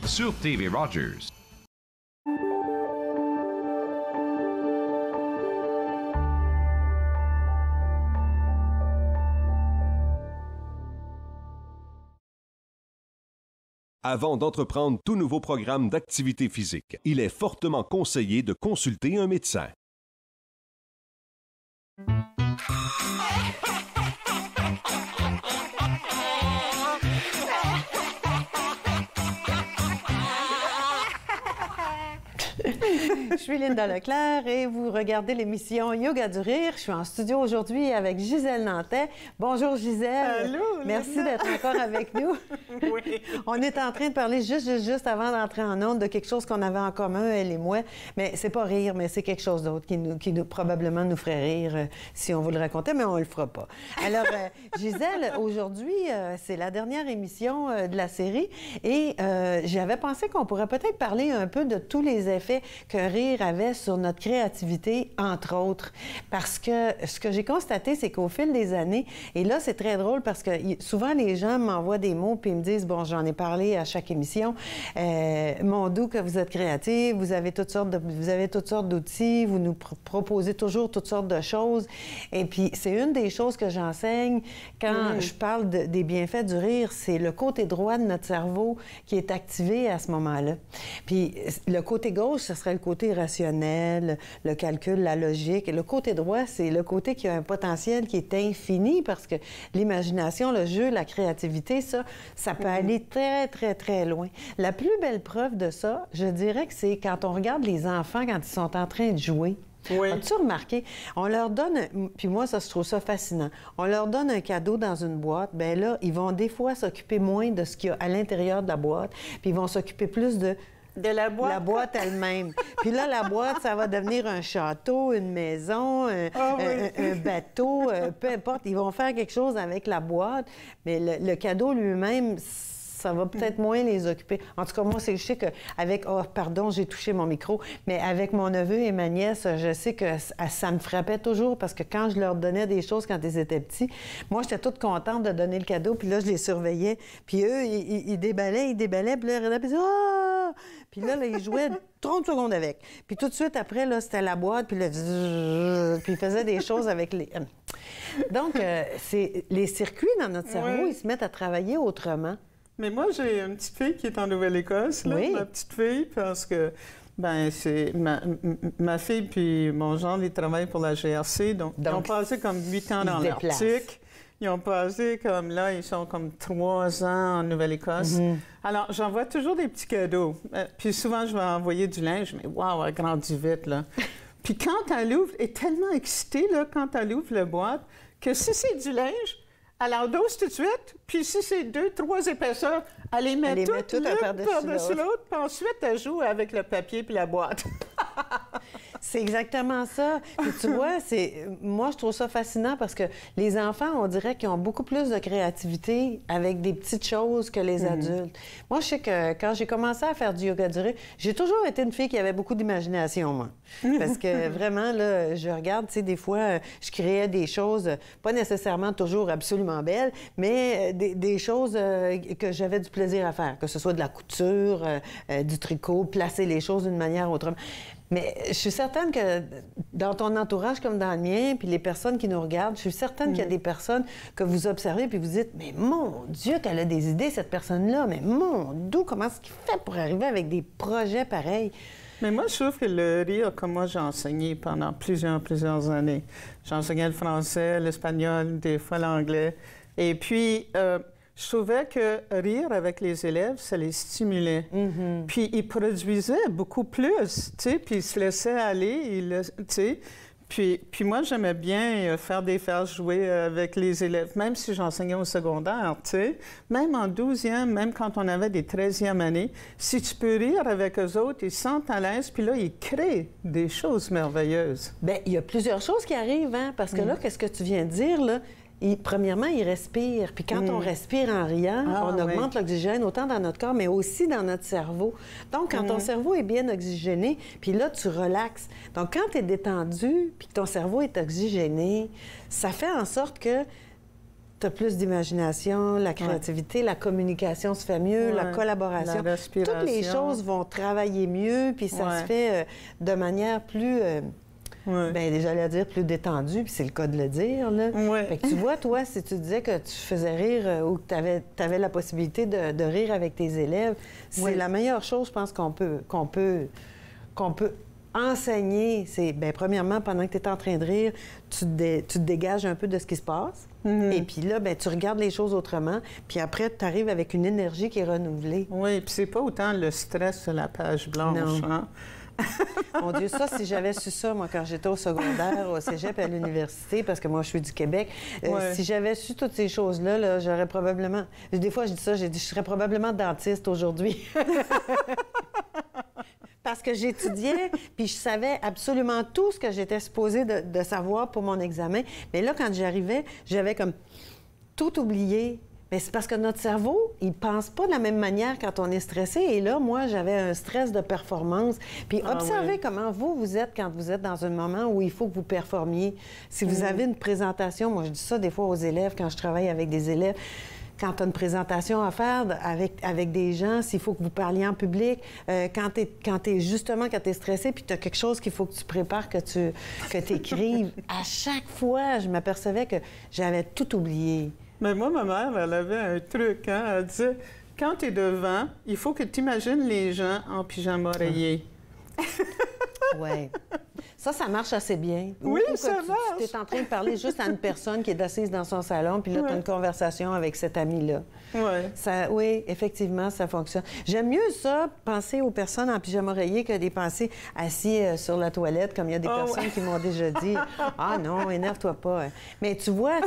sur TV Rogers. Avant d'entreprendre tout nouveau programme d'activité physique, il est fortement conseillé de consulter un médecin. Je suis Linda Leclerc et vous regardez l'émission Yoga du Rire. Je suis en studio aujourd'hui avec Gisèle Nantais. Bonjour Gisèle. Allô, merci Linda. d'être encore avec nous. Oui. On est en train de parler juste avant d'entrer en onde de quelque chose qu'on avait en commun, elle et moi. Mais c'est pas rire, mais c'est quelque chose d'autre qui probablement nous ferait rire si on vous le racontait, mais on le fera pas. Alors, Gisèle, aujourd'hui, c'est la dernière émission de la série et j'avais pensé qu'on pourrait peut-être parler un peu de tous les effets que rire avait sur notre créativité, entre autres. Parce que ce que j'ai constaté, c'est qu'au fil des années, et là, c'est très drôle parce que souvent, les gens m'envoient des mots puis ils me disent, bon, j'en ai parlé à chaque émission, mon doux que vous êtes créatif, vous avez toutes sortes d'outils, vous nous proposez toujours toutes sortes de choses. Et puis, c'est une des choses que j'enseigne quand je parle des bienfaits du rire, c'est le côté droit de notre cerveau qui est activé à ce moment-là. Puis, le côté gauche, ce serait le côté rationnel, le calcul, la logique. Et le côté droit, c'est le côté qui a un potentiel qui est infini parce que l'imagination, le jeu, la créativité, ça peut aller très, très, très loin. La plus belle preuve de ça, je dirais que c'est quand on regarde les enfants quand ils sont en train de jouer. Oui. As-tu remarqué? On leur donne, puis moi, je trouve ça fascinant, on leur donne un cadeau dans une boîte, bien là, ils vont des fois s'occuper moins de ce qu'il y a à l'intérieur de la boîte, puis ils vont s'occuper plus de la boîte? La boîte elle-même. Puis là, la boîte, ça va devenir un château, une maison, un bateau, peu importe. Ils vont faire quelque chose avec la boîte, mais le cadeau lui-même, ça va peut-être moins les occuper. En tout cas, moi, je sais qu'avec... Oh, pardon, j'ai touché mon micro. Mais avec mon neveu et ma nièce, je sais que ça me frappait toujours parce que quand je leur donnais des choses quand ils étaient petits, moi, j'étais toute contente de donner le cadeau. Puis là, je les surveillais. Puis eux, ils déballaient. Puis là, ils regardaient, puis ils disaient, ah! Puis là, ils jouaient 30 secondes avec. Puis tout de suite, après, là, c'était la boîte. Puis là, puis ils faisaient des choses avec les... Donc, c'est les circuits dans notre cerveau, ils se mettent à travailler autrement. Mais moi, j'ai une petite fille qui est en Nouvelle-Écosse, là, ma petite fille, parce que, ben, c'est ma fille puis mon gendre, ils travaillent pour la GRC, donc ils ont passé comme 8 ans dans l'Arctique. Ils ont passé comme là, ils sont comme 3 ans en Nouvelle-Écosse. Alors, j'envoie toujours des petits cadeaux. Puis souvent, je vais envoyer du linge, mais waouh, elle grandit vite, là. Puis quand elle ouvre, elle est tellement excitée, là, quand elle ouvre la boîte, que si c'est du linge, elle endosse tout de suite, puis si c'est 2-3 épaisseurs, elle les met toutes l'une par-dessus l'autre, puis ensuite, elle joue avec le papier puis la boîte. C'est exactement ça. Puis tu vois, moi, je trouve ça fascinant parce que les enfants, on dirait qu'ils ont beaucoup plus de créativité avec des petites choses que les adultes. Moi, je sais que quand j'ai commencé à faire du yoga du rire, j'ai toujours été une fille qui avait beaucoup d'imagination, moi. Parce que vraiment, là, je regarde, tu sais, des fois, je créais des choses, pas nécessairement toujours absolument belles, mais des choses que j'avais du plaisir à faire, que ce soit de la couture, du tricot, placer les choses d'une manière autrement. Mais je suis certaine que dans ton entourage comme dans le mien, puis les personnes qui nous regardent, je suis certaine qu'il y a des personnes que vous observez puis vous dites « Mais mon Dieu, qu'elle a des idées, cette personne-là! Mais mon Dieu, comment est-ce qu'il fait pour arriver avec des projets pareils? » Mais moi, je trouve que le rire, comme moi, j'ai enseigné pendant plusieurs années. J'enseignais le français, l'espagnol, des fois l'anglais. Et puis, je trouvais que rire avec les élèves, ça les stimulait. Puis ils produisaient beaucoup plus, tu sais, puis ils se laissaient aller, tu sais. Puis moi, j'aimais bien faire jouer avec les élèves, même si j'enseignais au secondaire, tu sais. Même en 12e, même quand on avait des 13e années, si tu peux rire avec eux autres, ils se sentent à l'aise, puis là, ils créent des choses merveilleuses. Bien, il y a plusieurs choses qui arrivent, hein, parce que là, qu'est-ce que tu viens de dire, là? Premièrement, ils respirent. Puis quand on respire en riant, on augmente l'oxygène autant dans notre corps, mais aussi dans notre cerveau. Donc, quand ton cerveau est bien oxygéné, puis là, tu relaxes. Donc, quand tu es détendu, puis que ton cerveau est oxygéné, ça fait en sorte que tu as plus d'imagination, la créativité, la communication se fait mieux, la collaboration. La respiration. Toutes les choses vont travailler mieux, puis ça se fait de manière plus... bien, j'allais dire plus détendue, puis c'est le cas de le dire, là. Fait que tu vois, toi, si tu disais que tu faisais rire ou que tu avais la possibilité de rire avec tes élèves, c'est la meilleure chose, je pense, qu'on peut enseigner. C'est, bien, premièrement, pendant que tu es en train de rire, tu te dégages un peu de ce qui se passe. Et puis là, bien, tu regardes les choses autrement. Puis après, tu arrives avec une énergie qui est renouvelée. Oui, puis c'est pas autant le stress sur la page blanche, hein? Mon Dieu, ça, si j'avais su ça, moi, quand j'étais au secondaire, au cégep et à l'université, parce que moi, je suis du Québec, si j'avais su toutes ces choses-là, là, j'aurais probablement... Des fois, je dis ça, je serais probablement dentiste aujourd'hui. Parce que j'étudiais, puis je savais absolument tout ce que j'étais supposée de savoir pour mon examen. Mais là, quand j'arrivais, j'avais comme tout oublié. Mais c'est parce que notre cerveau, il pense pas de la même manière quand on est stressé. Et là, moi, j'avais un stress de performance. Puis observez comment vous êtes quand vous êtes dans un moment où il faut que vous performiez. Si vous avez une présentation, moi, je dis ça des fois aux élèves quand je travaille avec des élèves, quand tu as une présentation à faire avec des gens, s'il faut que vous parliez en public, quand tu es stressé, puis tu as quelque chose qu'il faut que tu prépares, que tu écrives, à chaque fois, je m'apercevais que j'avais tout oublié. Mais moi, ma mère, elle avait un truc, hein? Elle disait, quand tu es devant, il faut que tu imagines les gens en pyjama rayé. Oui. Ça marche assez bien. Oui, ça marche. Tu es en train de parler juste à une personne qui est assise dans son salon, puis là, tu as une conversation avec cet ami-là. Oui, effectivement, ça fonctionne. J'aime mieux ça, penser aux personnes en pyjama rayé, que des penser assis sur la toilette, comme il y a des personnes qui m'ont déjà dit « Ah non, énerve-toi pas. » Mais tu vois,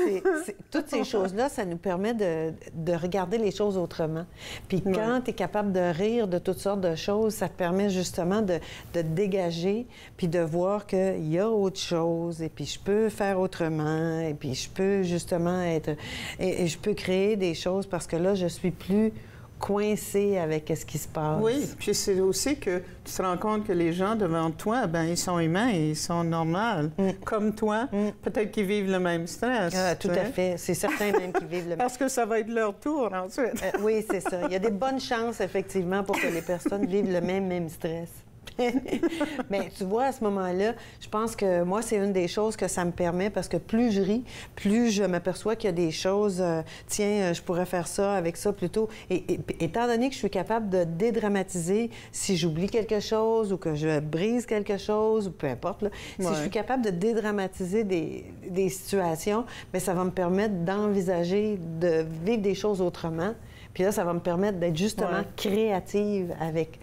toutes ces choses-là, ça nous permet de regarder les choses autrement. Puis quand tu es capable de rire de toutes sortes de choses, ça te permet justement de te dégager, puis de voir qu'il y a autre chose, et puis je peux faire autrement, et puis je peux justement et je peux créer des choses parce que là, je suis plus coincée avec ce qui se passe. Oui, puis c'est aussi que tu te rends compte que les gens devant toi, bien, ils sont humains, ils sont normaux. Comme toi, peut-être qu'ils vivent le même stress. Tout à fait. C'est certain même qu'ils vivent le même... Parce que ça va être leur tour ensuite. Oui, c'est ça. Il y a des bonnes chances, effectivement, pour que les personnes vivent le même stress. Mais tu vois, à ce moment-là, je pense que moi, c'est une des choses que ça me permet, parce que plus je ris, plus je m'aperçois qu'il y a des choses, tiens, je pourrais faire ça avec ça plutôt. Et étant donné que je suis capable de dédramatiser si j'oublie quelque chose ou que je brise quelque chose, ou peu importe, là, si je suis capable de dédramatiser des situations, bien, ça va me permettre d'envisager, de vivre des choses autrement. Puis là, ça va me permettre d'être justement créative avec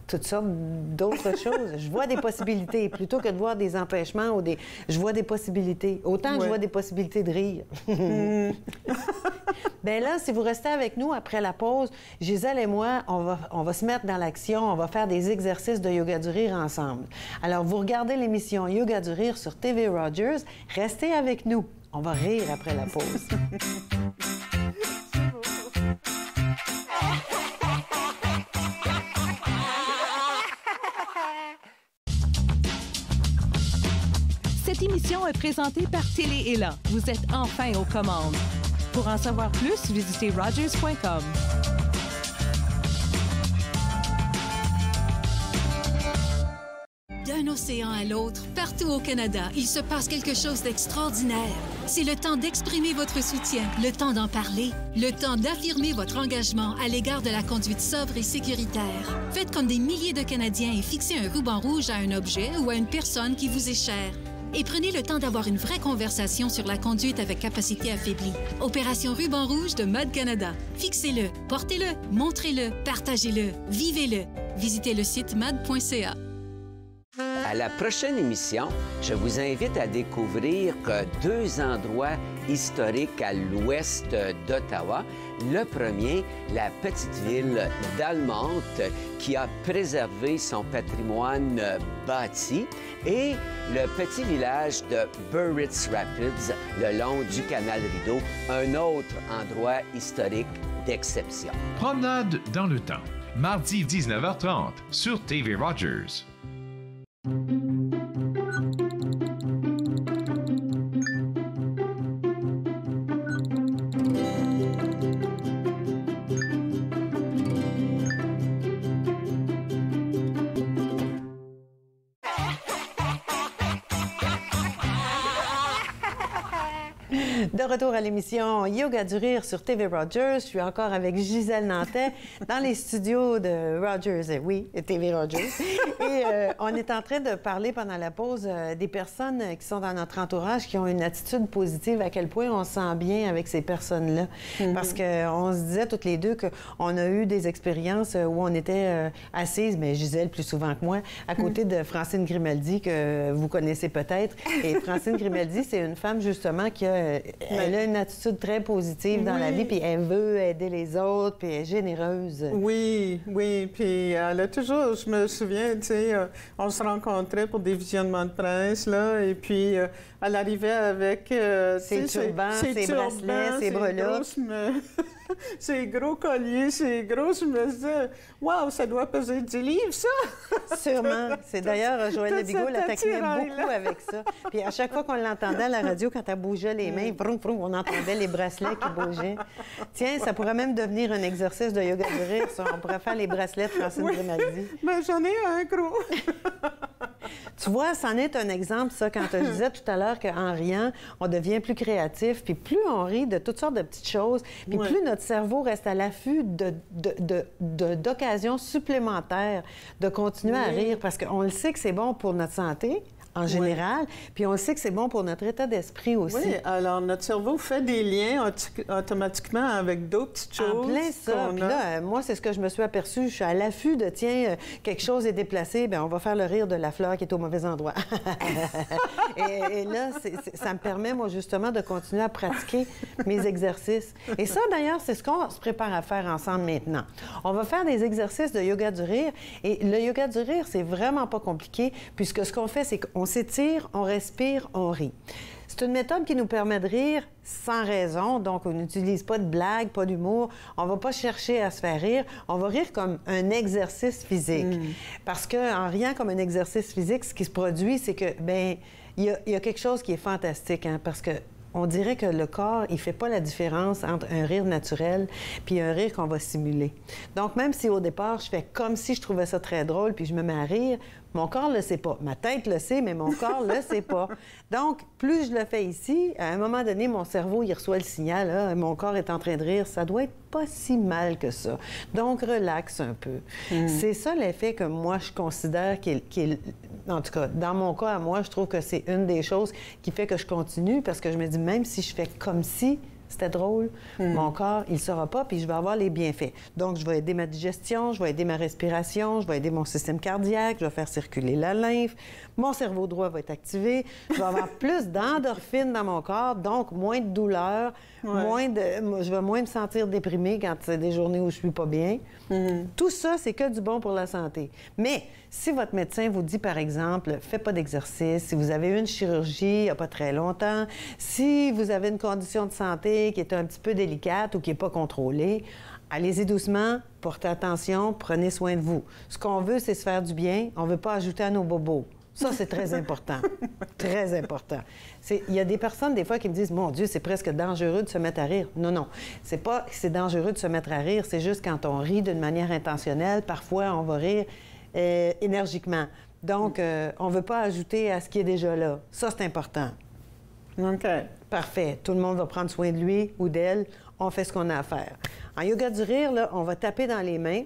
toutes sortes d'autres choses. Je vois des possibilités, plutôt que de voir des empêchements ou je vois des possibilités. Autant que je vois des possibilités de rire. Bien là, si vous restez avec nous après la pause, Gisèle et moi, on va se mettre dans l'action, on va faire des exercices de yoga du rire ensemble. Alors, vous regardez l'émission Yoga du rire sur TV Rogers. Restez avec nous. On va rire après la pause. Cette émission est présentée par Télé Élan. Vous êtes enfin aux commandes. Pour en savoir plus, visitez rogers.com. D'un océan à l'autre, partout au Canada, il se passe quelque chose d'extraordinaire. C'est le temps d'exprimer votre soutien, le temps d'en parler, le temps d'affirmer votre engagement à l'égard de la conduite sobre et sécuritaire. Faites comme des milliers de Canadiens et fixez un ruban rouge à un objet ou à une personne qui vous est chère. Et prenez le temps d'avoir une vraie conversation sur la conduite avec capacité affaiblie. Opération Ruban Rouge de Mode Canada. Fixez-le, portez-le, montrez-le, partagez-le, vivez-le. Visitez le site mad.ca. À la prochaine émission, je vous invite à découvrir deux endroits historiques à l'ouest d'Ottawa. Le premier, la petite ville d'Almonte, qui a préservé son patrimoine bâti, et le petit village de Burritts Rapids, le long du canal Rideau, un autre endroit historique d'exception. Promenade dans le temps, mardi 19h30 sur TV Rogers. De retour à l'émission Yoga du rire sur TV Rogers. Je suis encore avec Gisèle Nantais dans les studios de Rogers. Oui, TV Rogers. Et on est en train de parler pendant la pause des personnes qui sont dans notre entourage qui ont une attitude positive, à quel point on se sent bien avec ces personnes-là. Parce qu'on se disait toutes les deux qu'on a eu des expériences où on était assises, mais Gisèle plus souvent que moi, à côté de Francine Grimaldi, que vous connaissez peut-être. Et Francine Grimaldi, c'est une femme justement qui a, elle a une attitude très positive dans la vie, puis elle veut aider les autres, puis elle est généreuse. Oui, puis elle a toujours, je me souviens, tu sais, on se rencontrait pour des visionnements de presse, là, et puis elle arrivait avec ses turbans, ses bracelets, ses breloques. Ces gros colliers, ces gros, je me disais, waouh, ça doit peser 10 livres, ça! Sûrement. C'est d'ailleurs, Joël Lebigot la taquinait beaucoup avec ça. Puis à chaque fois qu'on l'entendait à la radio, quand elle bougeait les mains, vroom, vroom, on entendait les bracelets qui bougeaient. Tiens, ça pourrait même devenir un exercice de yoga du rire, ça. On pourrait faire les bracelets de Francine Grimaldi. Mais j'en ai un gros. Tu vois, c'en est un exemple, ça, quand je disais tout à l'heure qu'en riant, on devient plus créatif, puis plus on rit de toutes sortes de petites choses, puis plus notre cerveau reste à l'affût d'occasions supplémentaires de continuer à rire, parce qu'on le sait que c'est bon pour notre santé, en général, puis on le sait que c'est bon pour notre état d'esprit aussi. Oui, alors notre cerveau fait des liens automatiquement avec d'autres petites choses. En plein ça. Puis là, moi, c'est ce que je me suis aperçue. Je suis à l'affût de, tiens, quelque chose est déplacé, bien, on va faire le rire de la fleur qui est au mauvais endroit. et là, ça me permet, moi, justement, de continuer à pratiquer mes exercices. Et ça, d'ailleurs, c'est ce qu'on se prépare à faire ensemble maintenant. On va faire des exercices de yoga du rire. Et le yoga du rire, c'est vraiment pas compliqué, puisque ce qu'on fait, c'est qu'on s'étire, on respire, on rit. C'est une méthode qui nous permet de rire sans raison, donc on n'utilise pas de blagues, pas d'humour. On ne va pas chercher à se faire rire, on va rire comme un exercice physique. Parce qu'en riant comme un exercice physique, ce qui se produit, c'est que, bien, il y a quelque chose qui est fantastique, hein, parce que on dirait que le corps, il ne fait pas la différence entre un rire naturel puis un rire qu'on va simuler. Donc, même si au départ, je fais comme si je trouvais ça très drôle puis je me mets à rire, mon corps ne le sait pas. Ma tête le sait, mais mon corps ne le sait pas. Donc, plus je le fais ici, à un moment donné, mon cerveau, il reçoit le signal, là, mon corps est en train de rire, ça doit être pas si mal que ça. Donc, relaxe un peu. C'est ça l'effet que moi, je considère qui est... En tout cas, dans mon cas, à moi, je trouve que c'est une des choses qui fait que je continue, parce que je me dis, même si je fais comme si c'était drôle, mon corps, il ne saura pas, puis je vais avoir les bienfaits. Donc, je vais aider ma digestion, je vais aider ma respiration, je vais aider mon système cardiaque, je vais faire circuler la lymphe, mon cerveau droit va être activé, je vais avoir plus d'endorphines dans mon corps, donc moins de douleur, je vais moins me sentir déprimée quand c'est des journées où je suis pas bien. Tout ça, c'est que du bon pour la santé. Mais si votre médecin vous dit, par exemple, fais pas d'exercice, si vous avez eu une chirurgie il n'y a pas très longtemps, si vous avez une condition de santé qui est un petit peu délicate ou qui n'est pas contrôlée, allez-y doucement, portez attention, prenez soin de vous. Ce qu'on veut, c'est se faire du bien. On ne veut pas ajouter à nos bobos. Ça, c'est très important. Très important. Il y a des personnes, des fois, qui me disent, mon Dieu, c'est presque dangereux de se mettre à rire. Non, non. C'est pas que c'est dangereux de se mettre à rire, c'est juste quand on rit d'une manière intentionnelle, parfois, on va rire énergiquement. Donc, on ne veut pas ajouter à ce qui est déjà là. Ça, c'est important. OK. Parfait. Tout le monde va prendre soin de lui ou d'elle. On fait ce qu'on a à faire. En yoga du rire, là, on va taper dans les mains.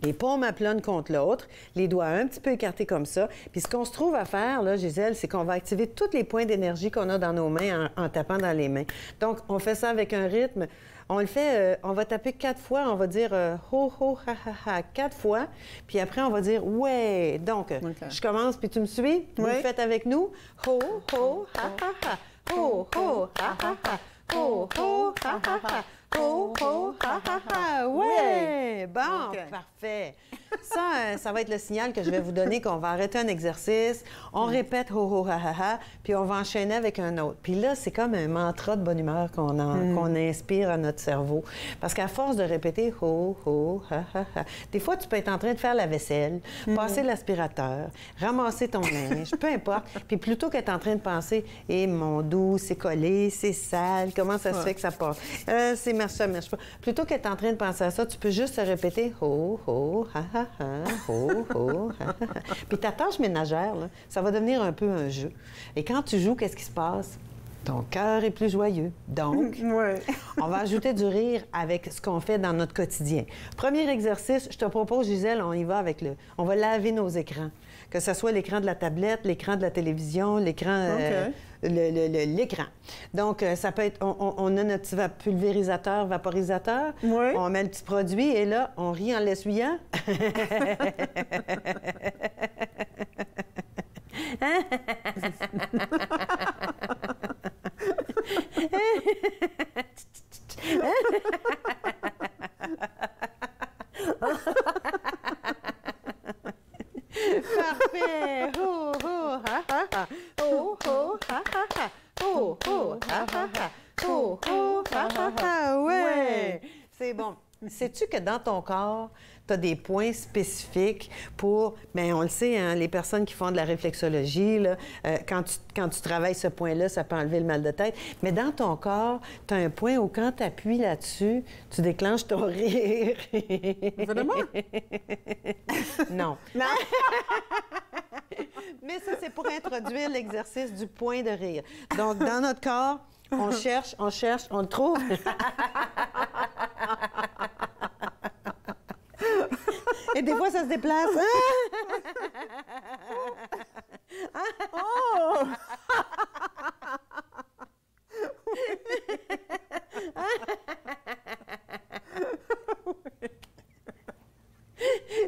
Les paumes à l'une contre l'autre, les doigts un petit peu écartés comme ça. Puis ce qu'on se trouve à faire, là, Gisèle, c'est qu'on va activer tous les points d'énergie qu'on a dans nos mains en tapant dans les mains. Donc, on fait ça avec un rythme. On le fait, on va taper 4 fois, on va dire ho, ho, ha, ha, ha, 4 fois. Puis après, on va dire ouais. Donc, je commence, puis tu me suis? Vous le faites avec nous? Ho, ho, ha, ha, ha. Ho, ho, ha, ha, ha. Ho, ho, ha, ha, ha. Ho, ho, ha, ha, ha. Ouais! Bon, parfait. Ça va être le signal que je vais vous donner qu'on va arrêter un exercice. On répète ho, ho, ha, ha, ha, puis on va enchaîner avec un autre. Puis là, c'est comme un mantra de bonne humeur qu'on inspire à notre cerveau. Parce qu'à force de répéter ho, ho, ha, ha, ha, des fois, tu peux être en train de faire la vaisselle, passer l'aspirateur, ramasser ton linge, peu importe. Puis plutôt qu'être en train de penser, mon dos, c'est collé, c'est sale, comment ça se fait que ça passe? Ça marche pas. Plutôt qu'être en train de penser à ça, tu peux juste te répéter ho, ho, ha, ha, ha, ho, ho, ha, ha, ha. Puis ta tâche ménagère, là, ça va devenir un peu un jeu. Et quand tu joues, qu'est-ce qui se passe? ton cœur est plus joyeux. Donc, Ouais. on va ajouter du rire avec ce qu'on fait dans notre quotidien. Premier exercice, je te propose, Gisèle, on y va avec on va laver nos écrans. Que ce soit l'écran de la tablette, l'écran de la télévision, l'écran... l'écran. Donc, ça peut être... On a notre pulvérisateur, vaporisateur. Oui. On met le petit produit et là, on rit en l'essuyant. Parfait! Ho, ho, ha, ha, ha! Ho, ho, ha, ha, ha! Ho, ho, ha, ha, ha! Ho, ho, ha, ha, ha! Ouais! C'est bon. Sais-tu que dans ton corps, tu as des points spécifiques pour... Bien, on le sait, hein, les personnes qui font de la réflexologie, là, quand tu travailles ce point-là, ça peut enlever le mal de tête. Mais dans ton corps, tu as un point où quand tu appuies là-dessus, tu déclenches ton rire. Vraiment? Non. Mais ça, c'est pour introduire l'exercice du point de rire. Donc, dans notre corps, on cherche, on le trouve. Et des fois, ça se déplace. Oh!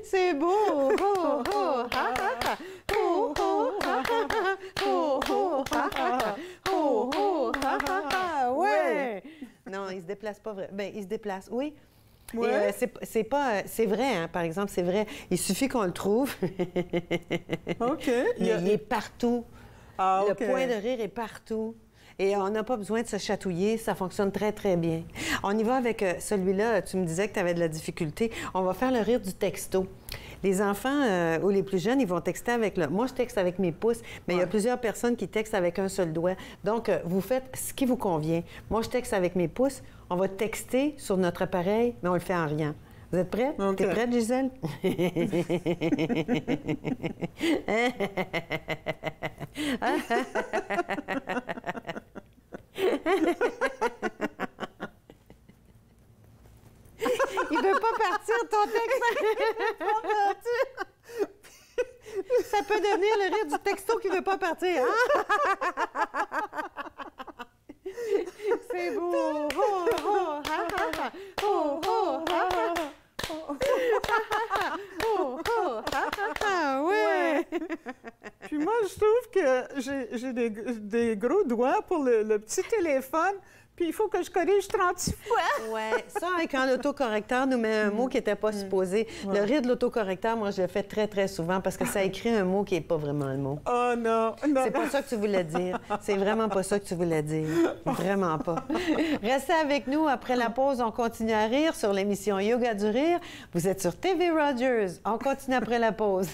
C'est beau! Ho, ho, ha, ha, ha. Ho, ho, ha, ha, ha. Ho, ho, ha, ha, ha. Ho, ho, ha, ha, ha. Ouais! Non, il se déplace pas vraiment. Bien, il se déplace, oui. Ouais. C'est pas... c'est vrai, hein, par exemple, c'est vrai. Il suffit qu'on le trouve. OK. Mais il est partout. Ah, Le OK. point de rire est partout. Et on n'a pas besoin de se chatouiller. Ça fonctionne très, très bien. On y va avec celui-là. Tu me disais que tu avais de la difficulté. On va faire le rire du texto. Les enfants ou les plus jeunes, ils vont texter avec le... Moi, je texte avec mes pouces, mais il y a plusieurs personnes qui textent avec un seul doigt. Donc, vous faites ce qui vous convient. Moi, je texte avec mes pouces. On va texter sur notre appareil, mais on le fait en riant. Vous êtes prêts? OK. T'es prête, Gisèle? Il veut pas partir, ton texte. Ça peut devenir le rire du texto qui veut pas partir. C'est beau. Ho, ho, ha, ha, ha. Ho, ho, ha, ha, ha. Oh, oh, ha, ha, ha, ouais! Puis moi, je trouve que j'ai des gros doigts pour le petit téléphone, puis il faut que je corrige 36 fois. Oui, ça, quand l'autocorrecteur nous met un mot qui n'était pas supposé. Le rire de l'autocorrecteur, moi, je le fais très, très souvent parce que ça écrit un mot qui n'est pas vraiment le mot. Oh non, non. C'est pas ça que tu voulais dire. C'est vraiment pas ça que tu voulais dire. Vraiment pas. Restez avec nous. Après la pause, on continue à rire sur l'émission Yoga du rire. Vous êtes sur TV Rogers. On continue après la pause.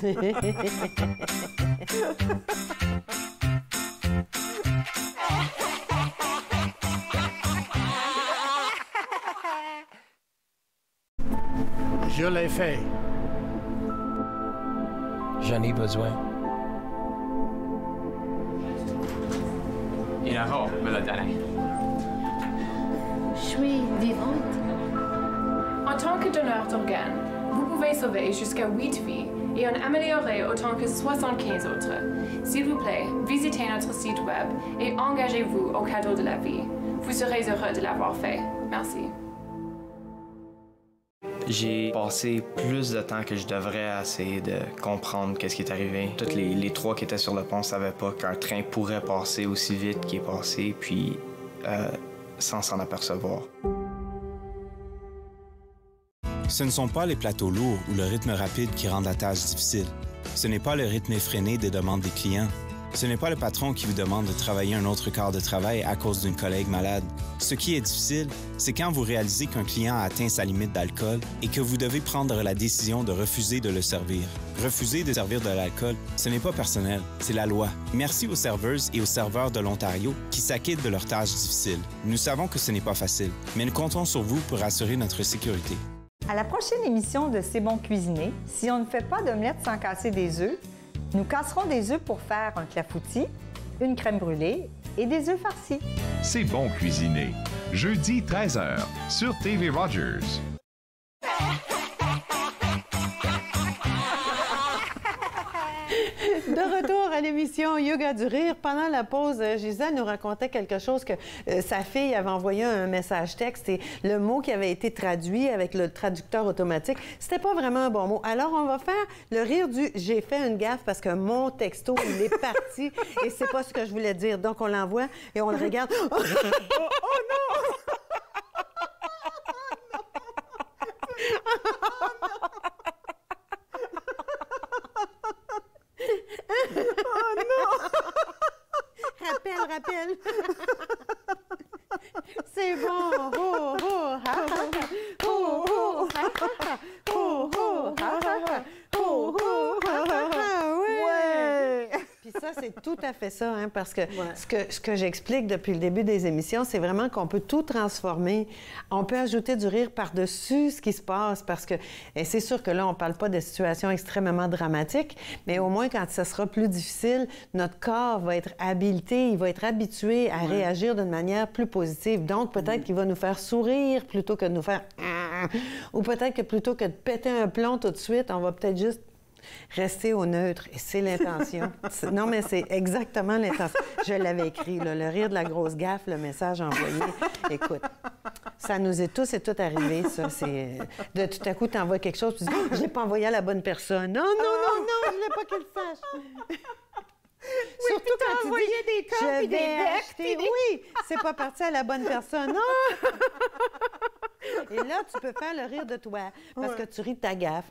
Je l'ai fait. J'en ai besoin. Inaho me l'a donné. Je suis vivante. En tant que donneur d'organes, vous pouvez sauver jusqu'à 8 vies et en améliorer autant que 75 autres. S'il vous plaît, visitez notre site web et engagez-vous au cadeau de la vie. Vous serez heureux de l'avoir fait. Merci. J'ai passé plus de temps que je devrais à essayer de comprendre qu'est-ce qui est arrivé. Tous les trois qui étaient sur le pont ne savaient pas qu'un train pourrait passer aussi vite qu'il est passé, puis sans s'en apercevoir. Ce ne sont pas les plateaux lourds ou le rythme rapide qui rendent la tâche difficile. Ce n'est pas le rythme effréné des demandes des clients. Ce n'est pas le patron qui vous demande de travailler un autre quart de travail à cause d'une collègue malade. Ce qui est difficile, c'est quand vous réalisez qu'un client a atteint sa limite d'alcool et que vous devez prendre la décision de refuser de le servir. Refuser de servir de l'alcool, ce n'est pas personnel, c'est la loi. Merci aux serveuses et aux serveurs de l'Ontario qui s'acquittent de leurs tâches difficiles. Nous savons que ce n'est pas facile, mais nous comptons sur vous pour assurer notre sécurité. À la prochaine émission de C'est bon cuisiner, si on ne fait pas d'omelette sans casser des œufs, nous casserons des œufs pour faire un clafoutis, une crème brûlée et des œufs farcis. C'est bon cuisiner. Jeudi 13h sur TV Rogers. De retour à l'émission Yoga du rire. Pendant la pause, Gisèle nous racontait quelque chose que sa fille avait envoyé un message texte et le mot qui avait été traduit avec le traducteur automatique, c'était pas vraiment un bon mot. Alors, on va faire le rire du « j'ai fait une gaffe » parce que mon texto, il est parti et c'est pas ce que je voulais dire. Donc, on l'envoie et on le regarde. Oh non! Oh non! Rappelle. C'est bon. Oh, oh, ha, ha, ha. Oh, oh, ha, ha, ha. Oh, oh, ha, ha, ha. Oh, oh, ha, ha, ha. Ouais! Puis ça, c'est tout à fait ça, hein, parce que ce que j'explique depuis le début des émissions, c'est vraiment qu'on peut tout transformer. On peut ajouter du rire par-dessus ce qui se passe, parce que c'est sûr que là, on ne parle pas de situations extrêmement dramatiques, mais au moins, quand ça sera plus difficile, notre corps va être habilité, il va être habitué à réagir d'une manière plus positive. Donc, peut-être qu'il va nous faire sourire plutôt que de nous faire... Ou peut-être que plutôt que de péter un plomb tout de suite, on va peut-être juste rester au neutre. Et c'est l'intention. Non, mais c'est exactement l'intention. Je l'avais écrit, là, le rire de la grosse gaffe, le message envoyé. Écoute, ça nous est tous et toutes arrivé, ça. C'est... De tout à coup, tu envoies quelque chose, tu dis « Je l'ai pas envoyé à la bonne personne. » Non, je voulais pas qu'elle sache. Oui, surtout quand tu envoyé dis, des corps puis des becs. Puis Oui, c'est pas parti à la bonne personne. Non! Et là, tu peux faire le rire de toi, parce que tu ris de ta gaffe.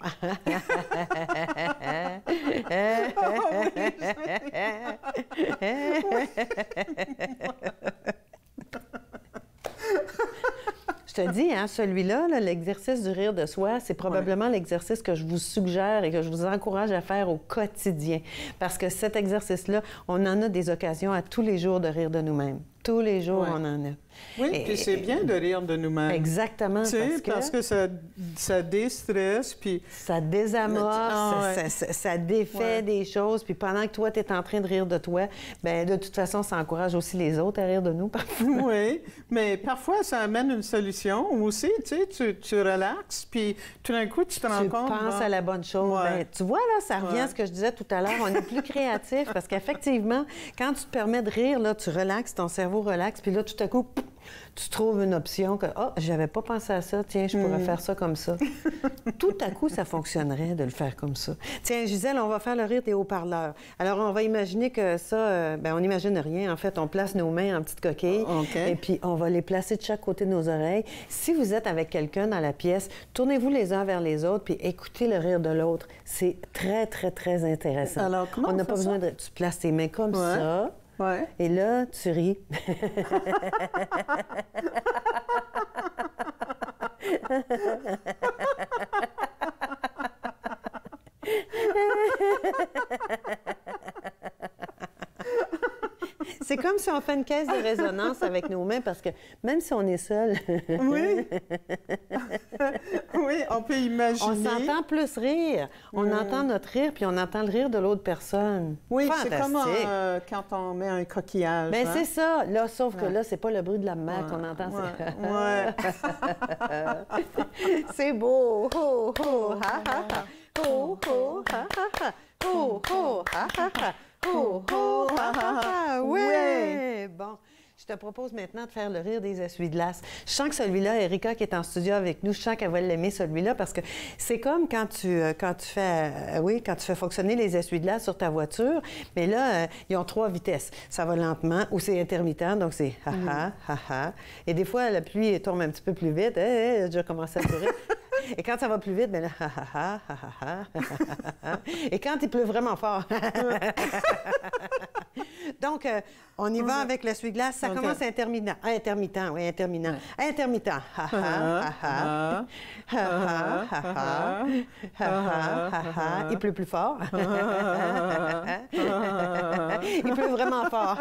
Je te dis, hein, celui-là, là, l'exercice du rire de soi, c'est probablement l'exercice que je vous suggère et que je vous encourage à faire au quotidien. Parce que cet exercice-là, on en a des occasions à tous les jours de rire de nous-mêmes. Tous les jours, on en a. Oui, puis c'est bien de rire de nous-mêmes. Exactement. Parce que ça déstresse, puis... Ça désamorce, ça défait des choses. Puis pendant que toi, tu es en train de rire de toi, bien, de toute façon, ça encourage aussi les autres à rire de nous, parfois. Oui, mais parfois, ça amène une solution aussi. Tu relaxes, puis tout d'un coup, tu te rends compte... Tu penses à la bonne chose. Bien, tu vois, là, ça revient à ce que je disais tout à l'heure. On est plus créatif parce qu'effectivement, quand tu te permets de rire, là, tu relaxes, ton cerveau relaxe, puis là, tout à coup, tu trouves une option que « Ah, j'avais pas pensé à ça, tiens, je pourrais faire ça comme ça. » Tout à coup, ça fonctionnerait de le faire comme ça. Tiens, Gisèle, on va faire le rire des haut-parleurs. Alors, on va imaginer que ça, on n'imagine rien. En fait, on place nos mains en petites coquilles et puis on va les placer de chaque côté de nos oreilles. Si vous êtes avec quelqu'un dans la pièce, tournez-vous les uns vers les autres puis écoutez le rire de l'autre. C'est très, très, très intéressant. Alors, comment on n'a pas besoin de... Tu places tes mains comme ça. Ouais. Et là, tu ris. C'est comme si on fait une caisse de résonance avec nos mains, parce que même si on est seul... Oui. Oui, on peut imaginer. On s'entend plus rire. On entend notre rire, puis on entend le rire de l'autre personne. Oui, c'est comme quand on met un coquillage. Bien, c'est ça. Là, sauf que là, c'est pas le bruit de la mer qu'on entend. C'est beau. Ho, ho, ha, ha, ha. Ho, ho, ha, ha, ha. Ho, ho, ha, ha, ha. Oh, oh, ha, ha, ha. Ouais! Bon, je te propose maintenant de faire le rire des essuie-glaces. Je sens que celui-là, Erika qui est en studio avec nous, je sens qu'elle va l'aimer, celui-là, parce que c'est comme quand tu fais fonctionner les essuie-glaces sur ta voiture, mais là, ils ont 3 vitesses. Ça va lentement ou c'est intermittent, donc c'est ha, ha, ha, ha. Et des fois, la pluie tombe un petit peu plus vite. J'ai déjà commencé à sourire. Et quand ça va plus vite, bien là, ha, ha, ha, ha, ha, ha, ha. Et quand il pleut vraiment fort. Donc, on y va avec l'essuie-glace. Ça commence intermittent. Intermittent, oui, intermittent. Intermittent. Ha, ha, ha, ha. Ha, ha, ha, ha. Ha, ha, ha, ha. Il pleut plus fort. Il pleut vraiment fort.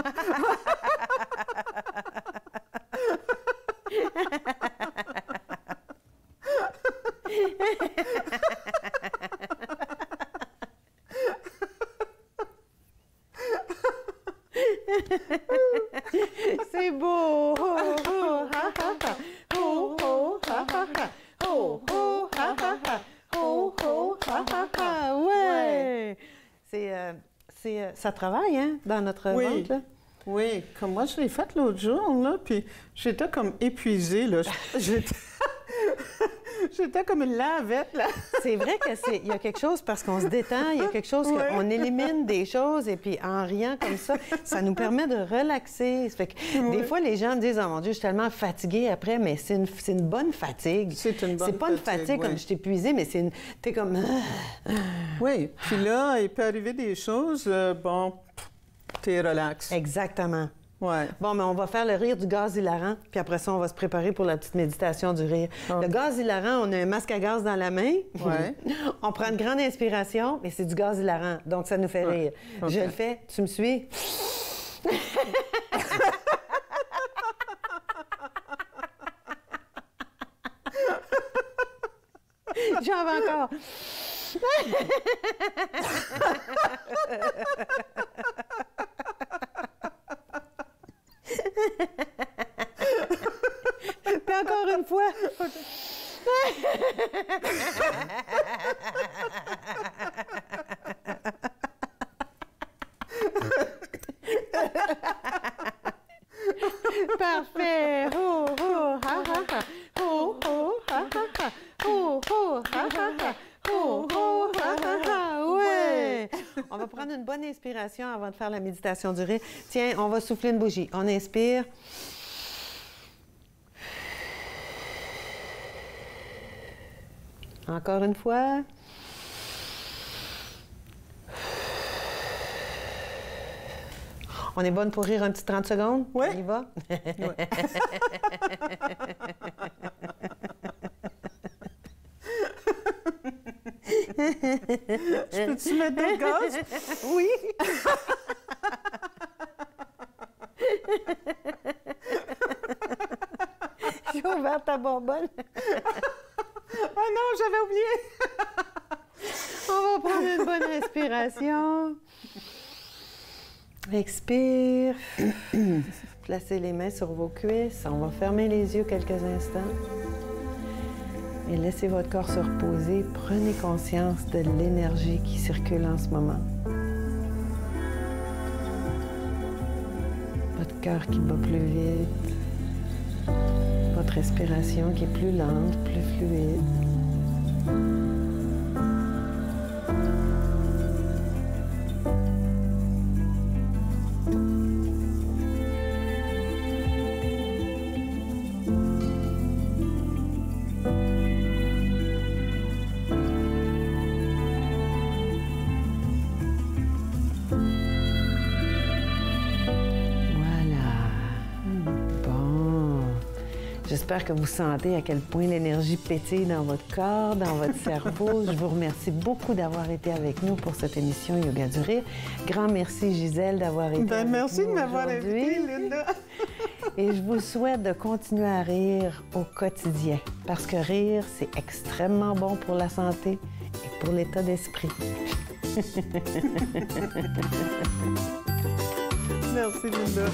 C'est beau! Ho, ho, ha, ha, ha. Ho, ho, ha, ha, ha. Ho, ho, ha, ha, ha. Ho, ho, ha, ha, ha. Ouais! Ça travaille, hein, dans notre ventre, là? Oui, comme moi, je l'ai faite l'autre jour, là, puis j'étais comme épuisée, là. J'étais comme une lavette, là. C'est vrai qu'il y a quelque chose, parce qu'on se détend, il y a quelque chose qu'on élimine des choses, et puis en riant comme ça, ça nous permet de relaxer. Ça fait que des fois, les gens me disent « Oh mon Dieu, je suis tellement fatiguée après », mais c'est une bonne fatigue. C'est une bonne fatigue, pas une fatigue comme je t'ai épuisée, mais t'es comme... Oui, puis là, il peut arriver des choses, bon, t'es relax. Exactement. Ouais. Bon, mais on va faire le rire du gaz hilarant, puis après ça, on va se préparer pour la petite méditation du rire. Le gaz hilarant, on a un masque à gaz dans la main. Ouais. On prend une grande inspiration, mais c'est du gaz hilarant, donc ça nous fait rire. Okay. Je le fais, tu me suis? J'en veux encore. Puis encore une fois. Parfait. Ho, ho, ha, ha, ha. Ho, ho, ha, ha, ha. Ho, ho, ha, ha, ha. Ho, ho, ha, ha, ha. Ouais. On va prendre une bonne inspiration avant de faire la méditation du rire. Tiens, on va souffler une bougie. On inspire. Encore une fois. On est bonne pour rire un petit 30 secondes? Oui. On y va? Ouais. Je peux-tu mettre de gaz? Oui. J'ai ouvert ta bonbonne. Ah non, j'avais oublié. On va prendre une bonne inspiration. Expire. Placez les mains sur vos cuisses. On va fermer les yeux quelques instants. Et laissez votre corps se reposer. Prenez conscience de l'énergie qui circule en ce moment. Votre cœur qui bat plus vite. Votre respiration qui est plus lente, plus fluide. J'espère que vous sentez à quel point l'énergie pétille dans votre corps, dans votre cerveau. Je vous remercie beaucoup d'avoir été avec nous pour cette émission Yoga du Rire. Grand merci, Gisèle, d'avoir été avec nous. Merci de m'avoir invitée, Linda. Et je vous souhaite de continuer à rire au quotidien, parce que rire, c'est extrêmement bon pour la santé et pour l'état d'esprit. Merci, Linda. Merci, Gisèle.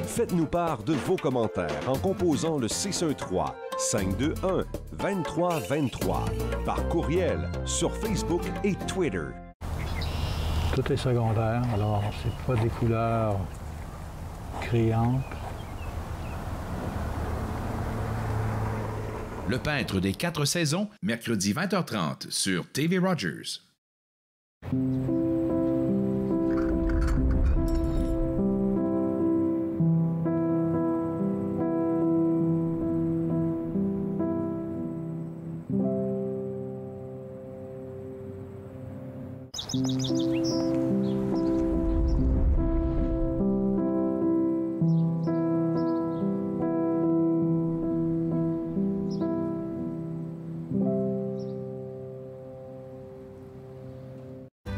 Faites-nous part de vos commentaires en composant le 613-521-2323 par courriel sur Facebook et Twitter. Tout est secondaire, alors c'est pas des couleurs criantes. Le peintre des 4 saisons, mercredi 20h30 sur TV Rogers.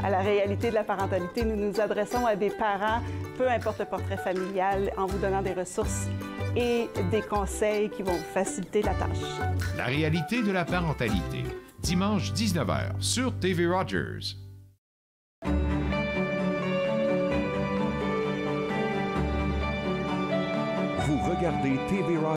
À la réalité de la parentalité, nous nous adressons à des parents, peu importe le portrait familial, en vous donnant des ressources et des conseils qui vont vous faciliter la tâche. La réalité de la parentalité, dimanche 19h sur TV Rogers. Vous regardez TV Rogers.